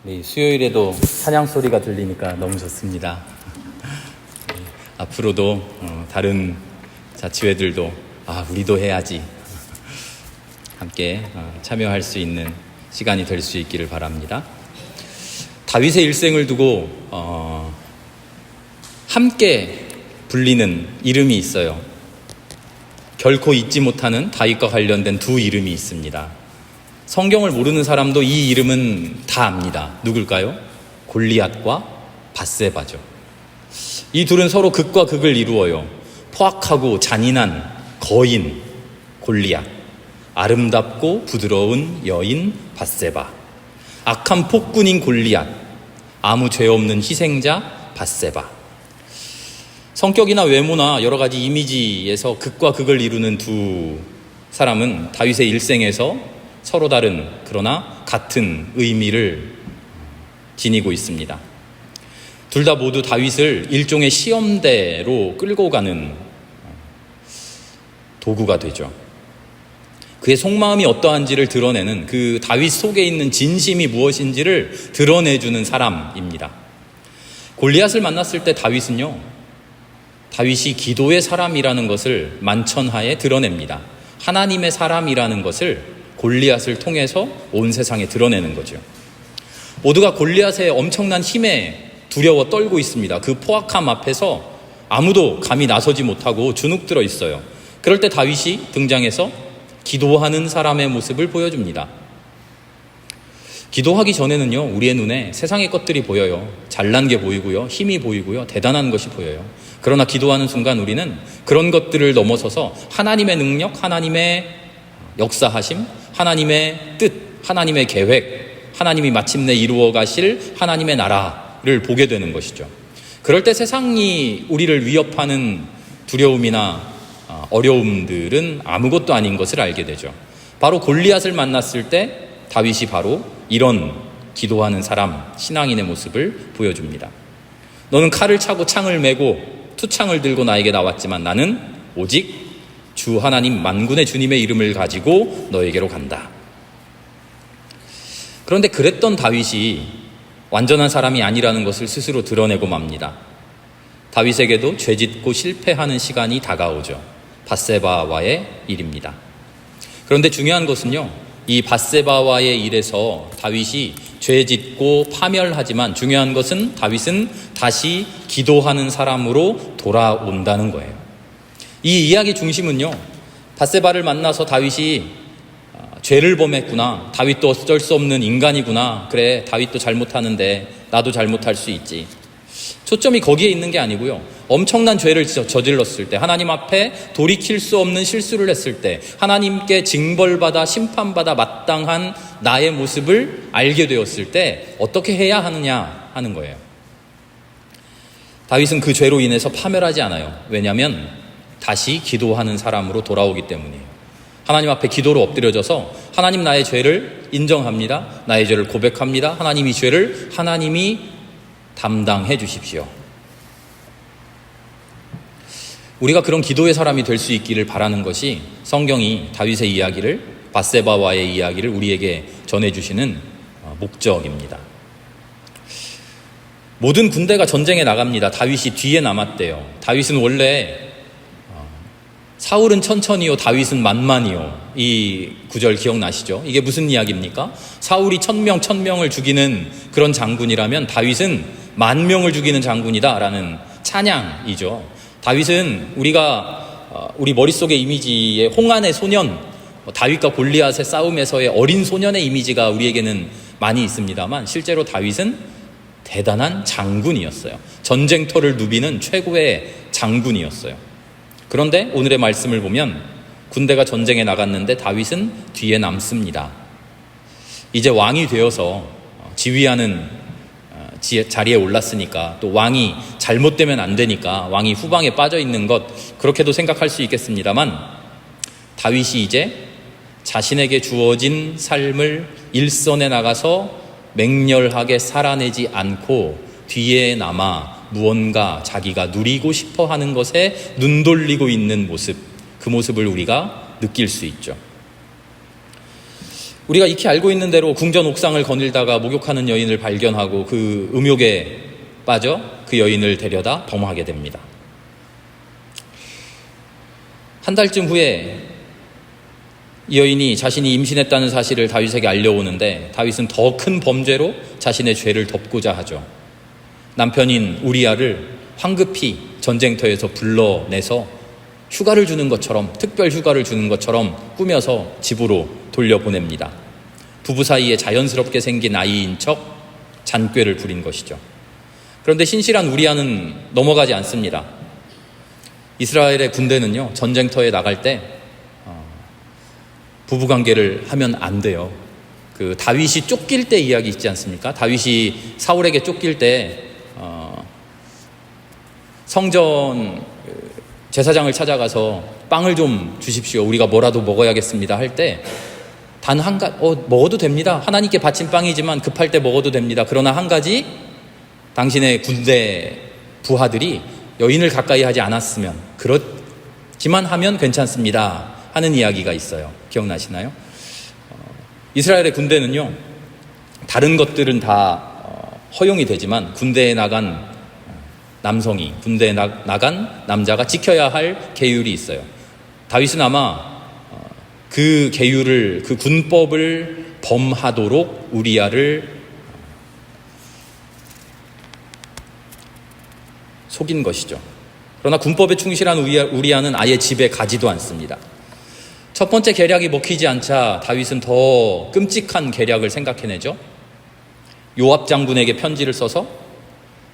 우리 수요일에도 찬양 소리가 들리니까 너무 좋습니다. 앞으로도 다른 자치회들도 우리도 해야지 함께 참여할 수 있는 시간이 될 수 있기를 바랍니다. 다윗의 일생을 두고 함께 불리는 이름이 있어요. 결코 잊지 못하는 다윗과 관련된 두 이름이 있습니다. 성경을 모르는 사람도 이 이름은 다 압니다. 누굴까요? 골리앗과 밧세바죠. 이 둘은 서로 극과 극을 이루어요. 포악하고 잔인한 거인 골리앗, 아름답고 부드러운 여인 밧세바, 악한 폭군인 골리앗, 아무 죄 없는 희생자 밧세바. 성격이나 외모나 여러 가지 이미지에서 극과 극을 이루는 두 사람은 다윗의 일생에서 서로 다른 그러나 같은 의미를 지니고 있습니다. 둘 다 모두 다윗을 일종의 시험대로 끌고 가는 도구가 되죠. 그의 속마음이 어떠한지를 드러내는, 그 다윗 속에 있는 진심이 무엇인지를 드러내주는 사람입니다. 골리앗을 만났을 때 다윗이 기도의 사람이라는 것을 만천하에 드러냅니다. 하나님의 사람이라는 것을 골리앗을 통해서 온 세상에 드러내는 거죠. 모두가 골리앗의 엄청난 힘에 두려워 떨고 있습니다. 그 포악함 앞에서 아무도 감히 나서지 못하고 주눅들어 있어요. 그럴 때 다윗이 등장해서 기도하는 사람의 모습을 보여줍니다. 기도하기 전에는요, 우리의 눈에 세상의 것들이 보여요. 잘난 게 보이고요, 힘이 보이고요, 대단한 것이 보여요. 그러나 기도하는 순간 우리는 그런 것들을 넘어서서 하나님의 능력, 하나님의 역사하심, 하나님의 뜻, 하나님의 계획, 하나님이 마침내 이루어 가실 하나님의 나라를 보게 되는 것이죠. 그럴 때 세상이 우리를 위협하는 두려움이나 어려움들은 아무것도 아닌 것을 알게 되죠. 바로 골리앗을 만났을 때 다윗이 바로 이런 기도하는 사람, 신앙인의 모습을 보여줍니다. 너는 칼을 차고 창을 메고 투창을 들고 나에게 나왔지만 나는 오직 주 하나님 만군의 주님의 이름을 가지고 너에게로 간다. 그런데 그랬던 다윗이 완전한 사람이 아니라는 것을 스스로 드러내고 맙니다. 다윗에게도 죄짓고 실패하는 시간이 다가오죠. 밧세바와의 일입니다. 그런데 중요한 것은요, 이 밧세바와의 일에서 다윗이 죄짓고 파멸하지만 중요한 것은 다윗은 다시 기도하는 사람으로 돌아온다는 거예요. 이 이야기 중심은요, 밧세바를 만나서 다윗이 죄를 범했구나, 다윗도 어쩔 수 없는 인간이구나, 그래 다윗도 잘못하는데 나도 잘못할 수 있지, 초점이 거기에 있는 게 아니고요, 엄청난 죄를 저질렀을 때, 하나님 앞에 돌이킬 수 없는 실수를 했을 때, 하나님께 징벌받아 심판받아 마땅한 나의 모습을 알게 되었을 때 어떻게 해야 하느냐 하는 거예요. 다윗은 그 죄로 인해서 파멸하지 않아요. 왜냐하면 다시 기도하는 사람으로 돌아오기 때문이에요. 하나님 앞에 기도로 엎드려져서 하나님, 나의 죄를 인정합니다. 나의 죄를 고백합니다. 하나님, 이 죄를 하나님이 담당해 주십시오. 우리가 그런 기도의 사람이 될 수 있기를 바라는 것이 성경이 다윗의 이야기를, 밧세바와의 이야기를 우리에게 전해주시는 목적입니다. 모든 군대가 전쟁에 나갑니다. 다윗이 뒤에 남았대요. 다윗은 원래 사울은 천천히요, 다윗은 만만히요. 이 구절 기억나시죠? 이게 무슨 이야기입니까? 사울이 1000명을 죽이는 그런 장군이라면 다윗은 10,000명을 죽이는 장군이다라는 찬양이죠. 다윗은 우리 머릿속의 이미지의 홍안의 소년, 다윗과 골리앗의 싸움에서의 어린 소년의 이미지가 우리에게는 많이 있습니다만, 실제로 다윗은 대단한 장군이었어요. 전쟁터를 누비는 최고의 장군이었어요. 그런데 오늘의 말씀을 보면 군대가 전쟁에 나갔는데 다윗은 뒤에 남습니다. 이제 왕이 되어서 지휘하는 자리에 올랐으니까, 또 왕이 잘못되면 안 되니까 왕이 후방에 빠져 있는 것, 그렇게도 생각할 수 있겠습니다만, 다윗이 이제 자신에게 주어진 삶을 일선에 나가서 맹렬하게 살아내지 않고 뒤에 남아 무언가 자기가 누리고 싶어 하는 것에 눈 돌리고 있는 모습, 그 모습을 우리가 느낄 수 있죠. 우리가 익히 알고 있는 대로 궁전 옥상을 거닐다가 목욕하는 여인을 발견하고 그 음욕에 빠져 그 여인을 데려다 범하게 됩니다. 한 달쯤 후에 이 여인이 자신이 임신했다는 사실을 다윗에게 알려오는데 다윗은 더 큰 범죄로 자신의 죄를 덮고자 하죠. 남편인 우리아를 황급히 전쟁터에서 불러내서 휴가를 주는 것처럼, 특별 휴가를 주는 것처럼 꾸며서 집으로 돌려보냅니다. 부부 사이에 자연스럽게 생긴 아이인 척 잔꾀를 부린 것이죠. 그런데 신실한 우리아는 넘어가지 않습니다. 이스라엘의 군대는요, 전쟁터에 나갈 때 부부관계를 하면 안 돼요. 그 다윗이 쫓길 때 이야기 있지 않습니까? 다윗이 사울에게 쫓길 때 성전 제사장을 찾아가서 빵을 좀 주십시오. 우리가 뭐라도 먹어야겠습니다. 할 때 단 한 가지, 먹어도 됩니다. 하나님께 바친 빵이지만 급할 때 먹어도 됩니다. 그러나 한 가지, 당신의 군대 부하들이 여인을 가까이 하지 않았으면, 그렇지만 하면 괜찮습니다 하는 이야기가 있어요. 기억나시나요? 이스라엘의 군대는요, 다른 것들은 다 허용이 되지만 군대에 나간 남성이, 군대에 나간 남자가 지켜야 할 계율이 있어요. 다윗은 아마 그 계율을, 그 군법을 범하도록 우리아를 속인 것이죠. 그러나 군법에 충실한 우리아는 아예 집에 가지도 않습니다. 첫 번째 계략이 먹히지 않자 다윗은 더 끔찍한 계략을 생각해내죠. 요압 장군에게 편지를 써서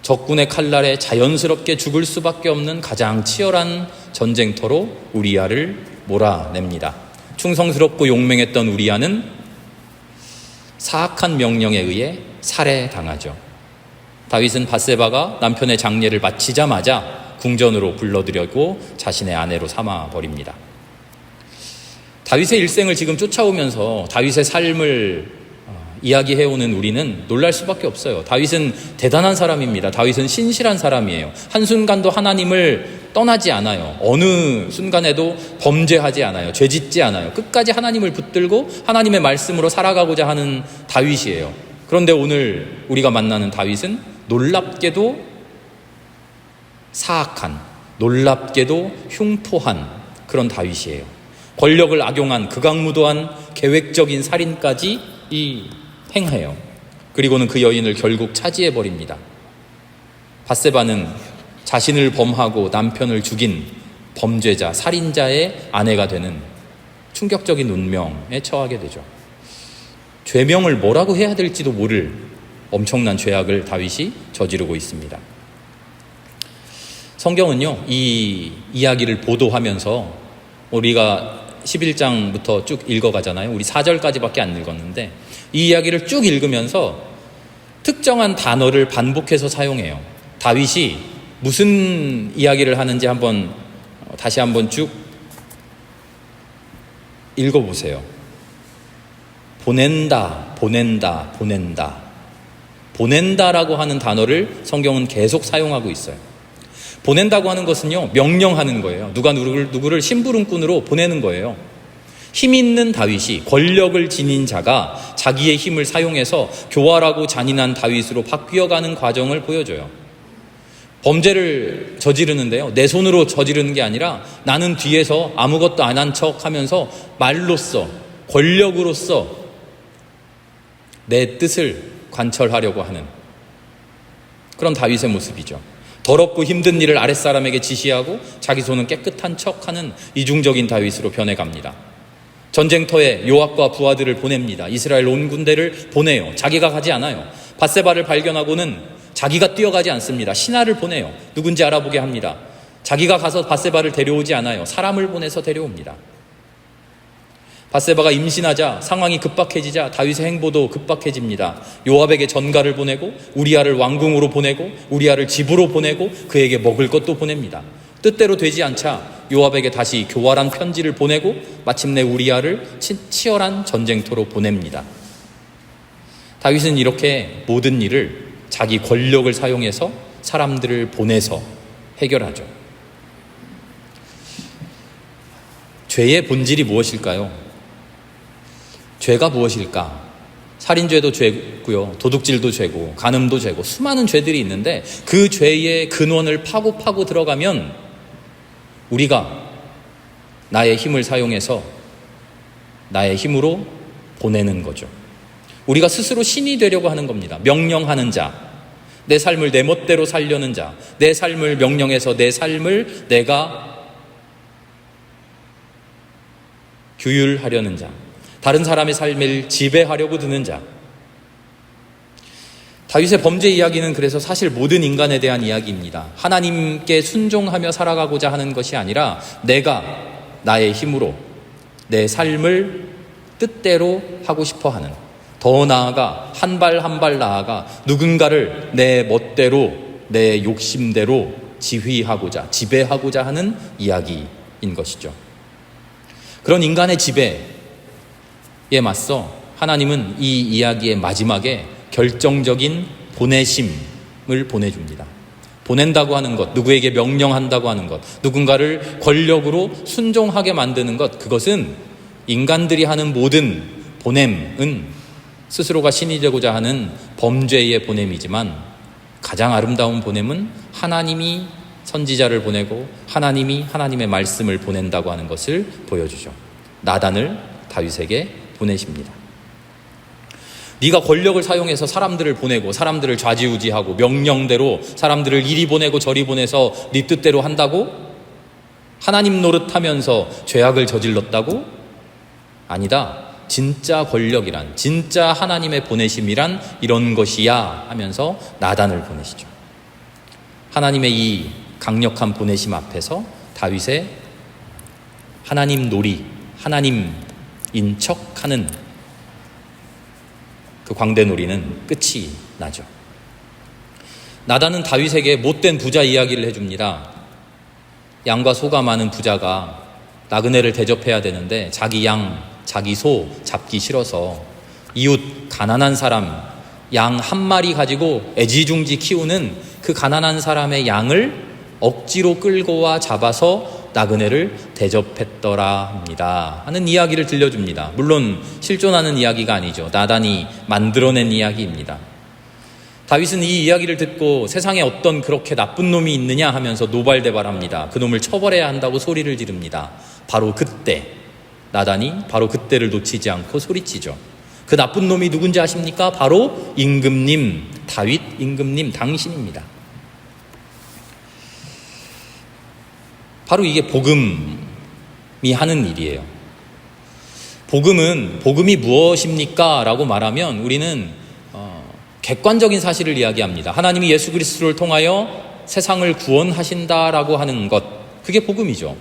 적군의 칼날에 자연스럽게 죽을 수밖에 없는 가장 치열한 전쟁터로 우리아를 몰아냅니다. 충성스럽고 용맹했던 우리아는 사악한 명령에 의해 살해당하죠. 다윗은 밧세바가 남편의 장례를 마치자마자 궁전으로 불러들여고 자신의 아내로 삼아버립니다. 다윗의 일생을 지금 쫓아오면서 다윗의 삶을 이야기해오는 우리는 놀랄 수밖에 없어요. 다윗은 대단한 사람입니다. 다윗은 신실한 사람이에요. 한순간도 하나님을 떠나지 않아요. 어느 순간에도 범죄하지 않아요. 죄짓지 않아요. 끝까지 하나님을 붙들고 하나님의 말씀으로 살아가고자 하는 다윗이에요. 그런데 오늘 우리가 만나는 다윗은 놀랍게도 사악한, 놀랍게도 흉포한 그런 다윗이에요. 권력을 악용한 극악무도한 계획적인 살인까지 행해요. 그리고는 그 여인을 결국 차지해버립니다. 밧세바는 자신을 범하고 남편을 죽인 범죄자, 살인자의 아내가 되는 충격적인 운명에 처하게 되죠. 죄명을 뭐라고 해야 될지도 모를 엄청난 죄악을 다윗이 저지르고 있습니다. 성경은요, 이 이야기를 보도하면서 우리가 11장부터 쭉 읽어가잖아요. 우리 4절까지밖에 안 읽었는데 이 이야기를 쭉 읽으면서 특정한 단어를 반복해서 사용해요. 다윗이 무슨 이야기를 하는지 다시 한번 쭉 읽어보세요. 보낸다, 보낸다, 보낸다. 보낸다라고 하는 단어를 성경은 계속 사용하고 있어요. 보낸다고 하는 것은요, 명령하는 거예요. 누가 누구를 심부름꾼으로 보내는 거예요. 힘 있는 다윗이, 권력을 지닌 자가 자기의 힘을 사용해서 교활하고 잔인한 다윗으로 바뀌어가는 과정을 보여줘요. 범죄를 저지르는데요, 내 손으로 저지르는 게 아니라 나는 뒤에서 아무것도 안 한 척 하면서 말로써, 권력으로써 내 뜻을 관철하려고 하는 그런 다윗의 모습이죠. 더럽고 힘든 일을 아랫사람에게 지시하고 자기 손은 깨끗한 척하는 이중적인 다윗으로 변해갑니다. 전쟁터에 요압과 부하들을 보냅니다. 이스라엘 온 군대를 보내요. 자기가 가지 않아요. 밧세바를 발견하고는 자기가 뛰어가지 않습니다. 신하를 보내요. 누군지 알아보게 합니다. 자기가 가서 밧세바를 데려오지 않아요. 사람을 보내서 데려옵니다. 밧세바가 임신하자 상황이 급박해지자 다윗의 행보도 급박해집니다. 요압에게 전가를 보내고 우리아를 왕궁으로 보내고 우리아를 집으로 보내고 그에게 먹을 것도 보냅니다. 뜻대로 되지 않자 요압에게 다시 교활한 편지를 보내고 마침내 우리아를 치열한 전쟁터로 보냅니다. 다윗은 이렇게 모든 일을 자기 권력을 사용해서 사람들을 보내서 해결하죠. 죄의 본질이 무엇일까요? 죄가 무엇일까? 살인죄도 죄고요, 도둑질도 죄고, 간음도 죄고, 수많은 죄들이 있는데 그 죄의 근원을 파고 들어가면 우리가 나의 힘을 사용해서 나의 힘으로 보내는 거죠. 우리가 스스로 신이 되려고 하는 겁니다. 명령하는 자, 내 삶을 내 멋대로 살려는 자, 내 삶을 명령해서 내 삶을 내가 규율하려는 자, 다른 사람의 삶을 지배하려고 드는 자. 다윗의 범죄 이야기는 그래서 사실 모든 인간에 대한 이야기입니다. 하나님께 순종하며 살아가고자 하는 것이 아니라 내가 나의 힘으로 내 삶을 뜻대로 하고 싶어 하는, 더 나아가 한 발 한 발 나아가 누군가를 내 멋대로 내 욕심대로 지휘하고자, 지배하고자 하는 이야기인 것이죠. 그런 인간의 지배에 맞서 하나님은 이 이야기의 마지막에 결정적인 보내심을 보내줍니다. 보낸다고 하는 것, 누구에게 명령한다고 하는 것, 누군가를 권력으로 순종하게 만드는 것, 그것은 인간들이 하는 모든 보냄은 스스로가 신이 되고자 하는 범죄의 보냄이지만 가장 아름다운 보냄은 하나님이 선지자를 보내고 하나님이 하나님의 말씀을 보낸다고 하는 것을 보여주죠. 나단을 다윗에게 보내십니다. 네가 권력을 사용해서 사람들을 보내고 사람들을 좌지우지하고 명령대로 사람들을 이리 보내고 저리 보내서 네 뜻대로 한다고? 하나님 노릇하면서 죄악을 저질렀다고? 아니다. 진짜 권력이란, 진짜 하나님의 보내심이란 이런 것이야 하면서 나단을 보내시죠. 하나님의 이 강력한 보내심 앞에서 다윗의 하나님 놀이, 하나님인 척하는 그 광대 놀이는 끝이 나죠. 나단은 다윗에게 못된 부자 이야기를 해줍니다. 양과 소가 많은 부자가 나그네를 대접해야 되는데 자기 양, 자기 소 잡기 싫어서 이웃 가난한 사람 양 한 마리 가지고 애지중지 키우는 그 가난한 사람의 양을 억지로 끌고 와 잡아서 나그네를 대접했더라 합니다 하는 이야기를 들려줍니다. 물론 실존하는 이야기가 아니죠. 나단이 만들어낸 이야기입니다. 다윗은 이 이야기를 듣고 세상에 어떤 그렇게 나쁜 놈이 있느냐 하면서 노발대발합니다. 그 놈을 처벌해야 한다고 소리를 지릅니다. 바로 그때 나단이 바로 그때를 놓치지 않고 소리치죠. 그 나쁜 놈이 누군지 아십니까? 바로 임금님, 다윗 임금님 당신입니다. 바로 이게 복음이 하는 일이에요. 복음이 무엇입니까? 라고 말하면 우리는 객관적인 사실을 이야기합니다. 하나님이 예수 그리스도를 통하여 세상을 구원하신다라고 하는 것, 그게 복음이죠.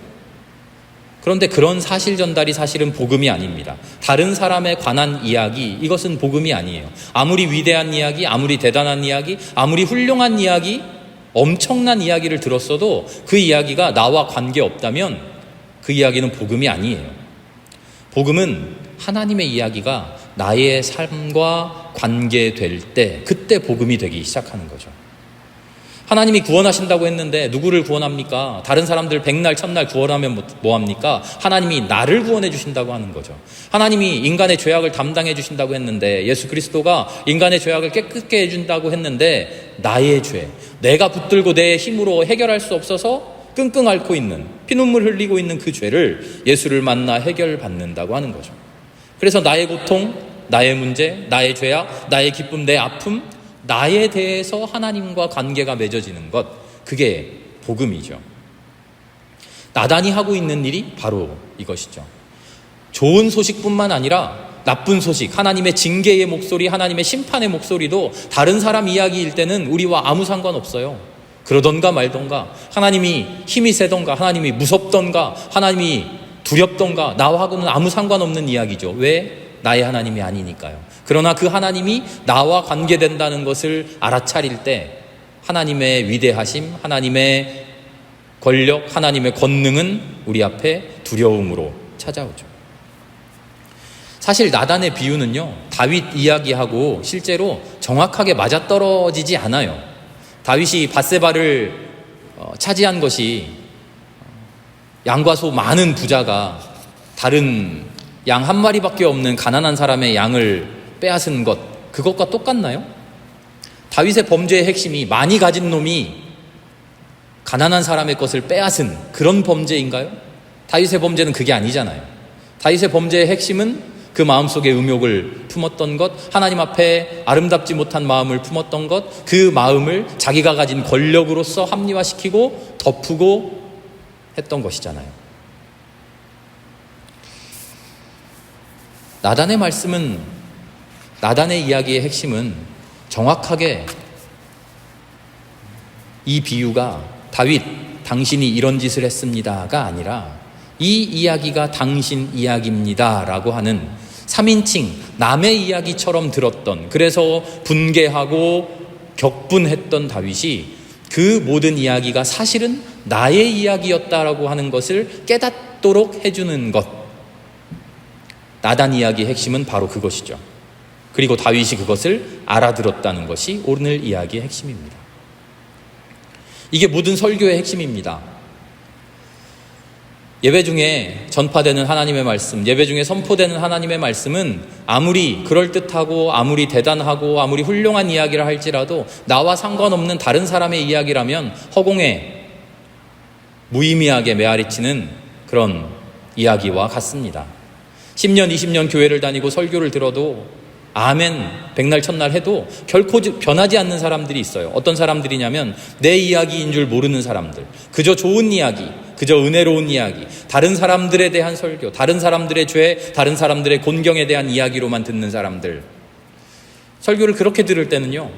그런데 그런 사실 전달이 사실은 복음이 아닙니다. 다른 사람에 관한 이야기, 이것은 복음이 아니에요. 아무리 위대한 이야기, 아무리 대단한 이야기, 아무리 훌륭한 이야기, 엄청난 이야기를 들었어도 그 이야기가 나와 관계없다면 그 이야기는 복음이 아니에요. 복음은 하나님의 이야기가 나의 삶과 관계될 때, 그때 복음이 되기 시작하는 거죠. 하나님이 구원하신다고 했는데 누구를 구원합니까? 다른 사람들 백날 천날 구원하면 뭐합니까? 하나님이 나를 구원해 주신다고 하는 거죠. 하나님이 인간의 죄악을 담당해 주신다고 했는데, 예수 그리스도가 인간의 죄악을 깨끗게 해준다고 했는데, 나의 죄, 내가 붙들고 내 힘으로 해결할 수 없어서 끙끙 앓고 있는, 피눈물 흘리고 있는 그 죄를 예수를 만나 해결받는다고 하는 거죠. 그래서 나의 고통, 나의 문제, 나의 죄악, 나의 기쁨, 내 아픔, 나에 대해서 하나님과 관계가 맺어지는 것, 그게 복음이죠. 나단이 하고 있는 일이 바로 이것이죠. 좋은 소식뿐만 아니라 나쁜 소식, 하나님의 징계의 목소리, 하나님의 심판의 목소리도 다른 사람 이야기일 때는 우리와 아무 상관없어요. 그러던가 말던가, 하나님이 힘이 세던가, 하나님이 무섭던가, 하나님이 두렵던가, 나하고는 아무 상관없는 이야기죠. 왜? 나의 하나님이 아니니까요. 그러나 그 하나님이 나와 관계된다는 것을 알아차릴 때 하나님의 위대하심, 하나님의 권력, 하나님의 권능은 우리 앞에 두려움으로 찾아오죠. 사실 나단의 비유는요, 다윗 이야기하고 실제로 정확하게 맞아떨어지지 않아요. 다윗이 밧세바를 차지한 것이 양과 소 많은 부자가 다른 양 한 마리밖에 없는 가난한 사람의 양을 빼앗은 것, 그것과 똑같나요? 다윗의 범죄의 핵심이 많이 가진 놈이 가난한 사람의 것을 빼앗은 그런 범죄인가요? 다윗의 범죄는 그게 아니잖아요. 다윗의 범죄의 핵심은 그 마음속에 음욕을 품었던 것, 하나님 앞에 아름답지 못한 마음을 품었던 것, 그 마음을 자기가 가진 권력으로서 합리화시키고 덮고 했던 것이잖아요. 나단의 말씀은, 나단의 이야기의 핵심은 정확하게 이 비유가 다윗, 당신이 이런 짓을 했습니다가 아니라 이 이야기가 당신 이야기입니다 라고 하는 3인칭 남의 이야기처럼 들었던, 그래서 분개하고 격분했던 다윗이 그 모든 이야기가 사실은 나의 이야기였다라고 하는 것을 깨닫도록 해주는 것, 나단 이야기의 핵심은 바로 그것이죠. 그리고 다윗이 그것을 알아들었다는 것이 오늘 이야기의 핵심입니다. 이게 모든 설교의 핵심입니다. 예배 중에 전파되는 하나님의 말씀, 예배 중에 선포되는 하나님의 말씀은 아무리 그럴듯하고 아무리 대단하고 아무리 훌륭한 이야기를 할지라도 나와 상관없는 다른 사람의 이야기라면 허공에 무의미하게 메아리치는 그런 이야기와 같습니다. 10년, 20년 교회를 다니고 설교를 들어도 아멘, 백날 첫날 해도 결코 변하지 않는 사람들이 있어요. 어떤 사람들이냐면 내 이야기인 줄 모르는 사람들, 그저 좋은 이야기, 그저 은혜로운 이야기, 다른 사람들에 대한 설교, 다른 사람들의 죄, 다른 사람들의 곤경에 대한 이야기로만 듣는 사람들. 설교를 그렇게 들을 때는요,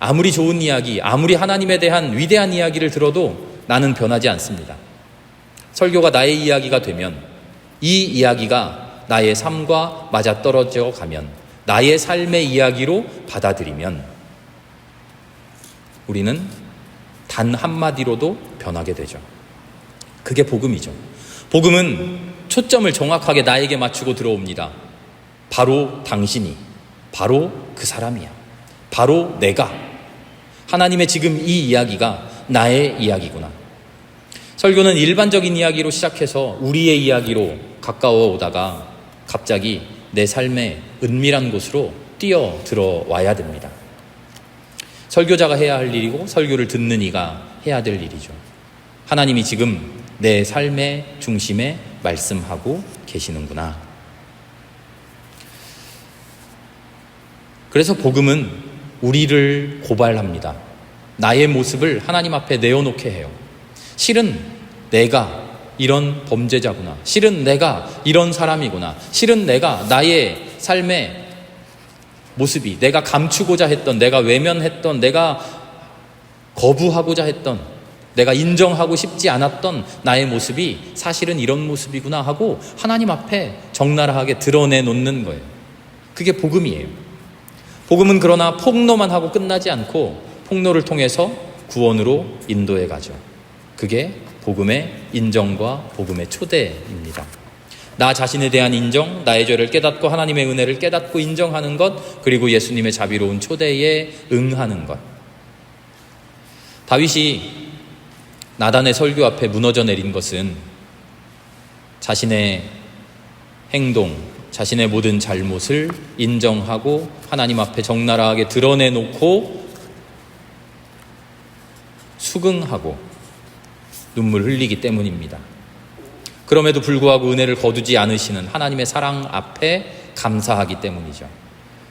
아무리 좋은 이야기, 아무리 하나님에 대한 위대한 이야기를 들어도 나는 변하지 않습니다. 설교가 나의 이야기가 되면, 이 이야기가 나의 삶과 맞아떨어져 가면, 나의 삶의 이야기로 받아들이면 우리는 단 한마디로도 변하게 되죠. 그게 복음이죠. 복음은 초점을 정확하게 나에게 맞추고 들어옵니다. 바로 당신이, 바로 그 사람이야, 바로 내가, 하나님의 지금 이 이야기가 나의 이야기구나. 설교는 일반적인 이야기로 시작해서 우리의 이야기로 가까워 오다가 갑자기 내 삶의 은밀한 곳으로 뛰어 들어와야 됩니다. 설교자가 해야 할 일이고 설교를 듣는 이가 해야 될 일이죠. 하나님이 지금 내 삶의 중심에 말씀하고 계시는구나. 그래서 복음은 우리를 고발합니다. 나의 모습을 하나님 앞에 내어놓게 해요. 실은 내가 이런 범죄자구나. 실은 내가 이런 사람이구나. 실은 내가 나의 삶의 모습이, 내가 감추고자 했던, 내가 외면했던, 내가 거부하고자 했던, 내가 인정하고 싶지 않았던 나의 모습이 사실은 이런 모습이구나 하고 하나님 앞에 적나라하게 드러내 놓는 거예요. 그게 복음이에요. 복음은 그러나 폭로만 하고 끝나지 않고 폭로를 통해서 구원으로 인도해 가죠. 그게 복음의 인정과 복음의 초대입니다. 나 자신에 대한 인정, 나의 죄를 깨닫고 하나님의 은혜를 깨닫고 인정하는 것, 그리고 예수님의 자비로운 초대에 응하는 것. 다윗이 나단의 설교 앞에 무너져 내린 것은 자신의 행동, 자신의 모든 잘못을 인정하고 하나님 앞에 적나라하게 드러내놓고 수긍하고 눈물 흘리기 때문입니다. 그럼에도 불구하고 은혜를 거두지 않으시는 하나님의 사랑 앞에 감사하기 때문이죠.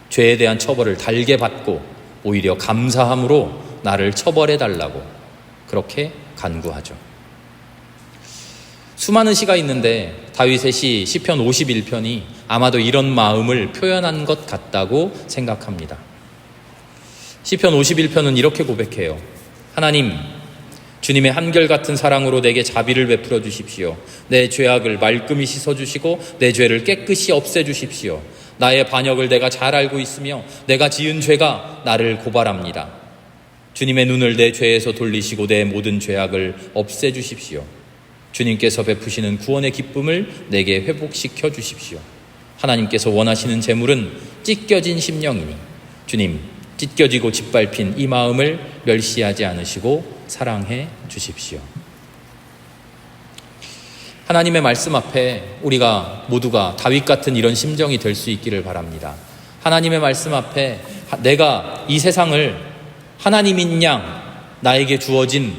죄에 대한 처벌을 달게 받고 오히려 감사함으로 나를 처벌해달라고 그렇게 간구하죠. 수많은 시가 있는데 다윗의 시 시편 51편이 아마도 이런 마음을 표현한 것 같다고 생각합니다. 시편 51편은 이렇게 고백해요. 하나님, 주님의 한결같은 사랑으로 내게 자비를 베풀어 주십시오. 내 죄악을 말끔히 씻어주시고 내 죄를 깨끗이 없애주십시오. 나의 반역을 내가 잘 알고 있으며 내가 지은 죄가 나를 고발합니다. 주님의 눈을 내 죄에서 돌리시고 내 모든 죄악을 없애주십시오. 주님께서 베푸시는 구원의 기쁨을 내게 회복시켜 주십시오. 하나님께서 원하시는 재물은 찢겨진 심령이니 주님, 찢겨지고 짓밟힌 이 마음을 멸시하지 않으시고 사랑해 주십시오. 하나님의 말씀 앞에 우리가 모두가 다윗 같은 이런 심정이 될 수 있기를 바랍니다. 하나님의 말씀 앞에 내가 이 세상을 하나님인 양 나에게 주어진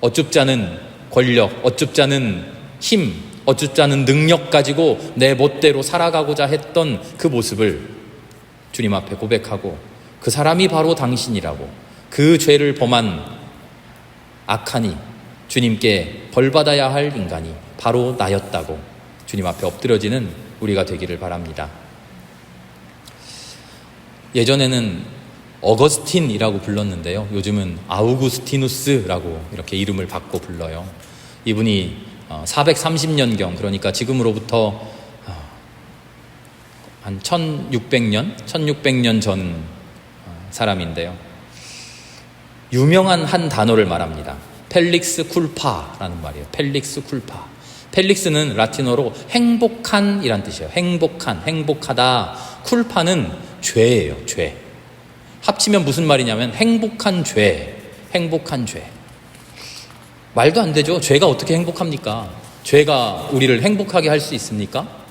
어쭙지 않은 권력, 어쭙지 않은 힘, 어쭙지 않은 능력 가지고 내 멋대로 살아가고자 했던 그 모습을 주님 앞에 고백하고 그 사람이 바로 당신이라고, 그 죄를 범한 악하니 주님께 벌받아야 할 인간이 바로 나였다고 주님 앞에 엎드려지는 우리가 되기를 바랍니다. 예전에는 어거스틴이라고 불렀는데요, 요즘은 아우구스티누스라고 이렇게 이름을 바꿔 불러요. 이분이 430년경, 그러니까 지금으로부터 한 1600년 전 사람인데요, 유명한 한 단어를 말합니다. 펠릭스 쿨파라는 말이에요. 펠릭스 쿨파. 펠릭스는 라틴어로 행복한 이란 뜻이에요. 행복하다. 쿨파는 죄예요. 죄. 합치면 무슨 말이냐면 행복한 죄. 말도 안 되죠. 죄가 어떻게 행복합니까? 죄가 우리를 행복하게 할 수 있습니까?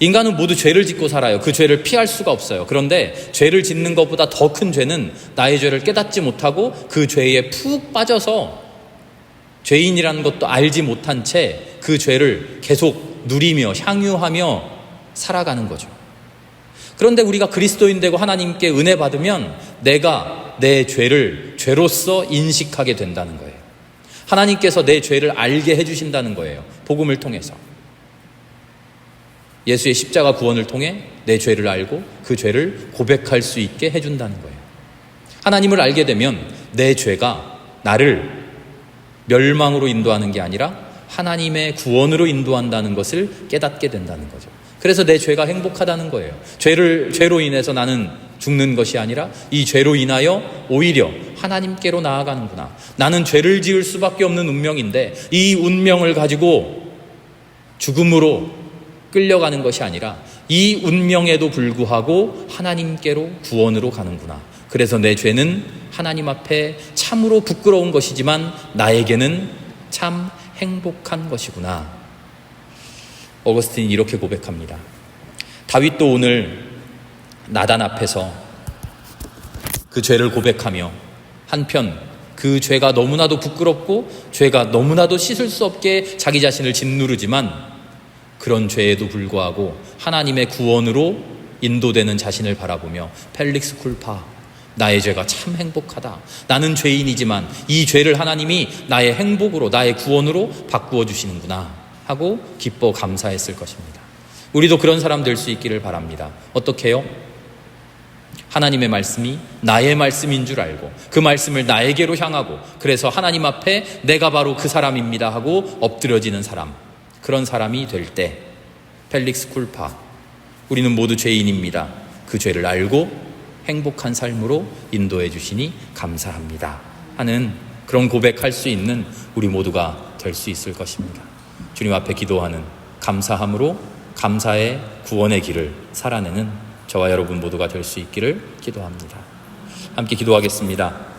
인간은 모두 죄를 짓고 살아요. 그 죄를 피할 수가 없어요. 그런데 죄를 짓는 것보다 더 큰 죄는 나의 죄를 깨닫지 못하고 그 죄에 푹 빠져서 죄인이라는 것도 알지 못한 채 그 죄를 계속 누리며 향유하며 살아가는 거죠. 그런데 우리가 그리스도인 되고 하나님께 은혜 받으면 내가 내 죄를 죄로서 인식하게 된다는 거예요. 하나님께서 내 죄를 알게 해주신다는 거예요. 복음을 통해서. 예수의 십자가 구원을 통해 내 죄를 알고 그 죄를 고백할 수 있게 해준다는 거예요. 하나님을 알게 되면 내 죄가 나를 멸망으로 인도하는 게 아니라 하나님의 구원으로 인도한다는 것을 깨닫게 된다는 거죠. 그래서 내 죄가 행복하다는 거예요. 죄로 인해서 나는 죽는 것이 아니라 이 죄로 인하여 오히려 하나님께로 나아가는구나. 나는 죄를 지을 수밖에 없는 운명인데 이 운명을 가지고 죽음으로 끌려가는 것이 아니라 이 운명에도 불구하고 하나님께로 구원으로 가는구나. 그래서 내 죄는 하나님 앞에 참으로 부끄러운 것이지만 나에게는 참 행복한 것이구나. 어거스틴이 이렇게 고백합니다. 다윗도 오늘 나단 앞에서 그 죄를 고백하며 한편 그 죄가 너무나도 부끄럽고 죄가 너무나도 씻을 수 없게 자기 자신을 짓누르지만 그런 죄에도 불구하고 하나님의 구원으로 인도되는 자신을 바라보며 펠릭스 쿨파, 나의 죄가 참 행복하다. 나는 죄인이지만 이 죄를 하나님이 나의 행복으로, 나의 구원으로 바꾸어 주시는구나 하고 기뻐 감사했을 것입니다. 우리도 그런 사람 될 수 있기를 바랍니다. 어떻게 해요? 하나님의 말씀이 나의 말씀인 줄 알고 그 말씀을 나에게로 향하고 그래서 하나님 앞에 내가 바로 그 사람입니다 하고 엎드려지는 사람, 그런 사람이 될 때 펠릭스 쿨파, 우리는 모두 죄인입니다. 그 죄를 알고 행복한 삶으로 인도해 주시니 감사합니다 하는 그런 고백할 수 있는 우리 모두가 될 수 있을 것입니다. 주님 앞에 기도하는 감사함으로 감사의 구원의 길을 살아내는 저와 여러분 모두가 될 수 있기를 기도합니다. 함께 기도하겠습니다.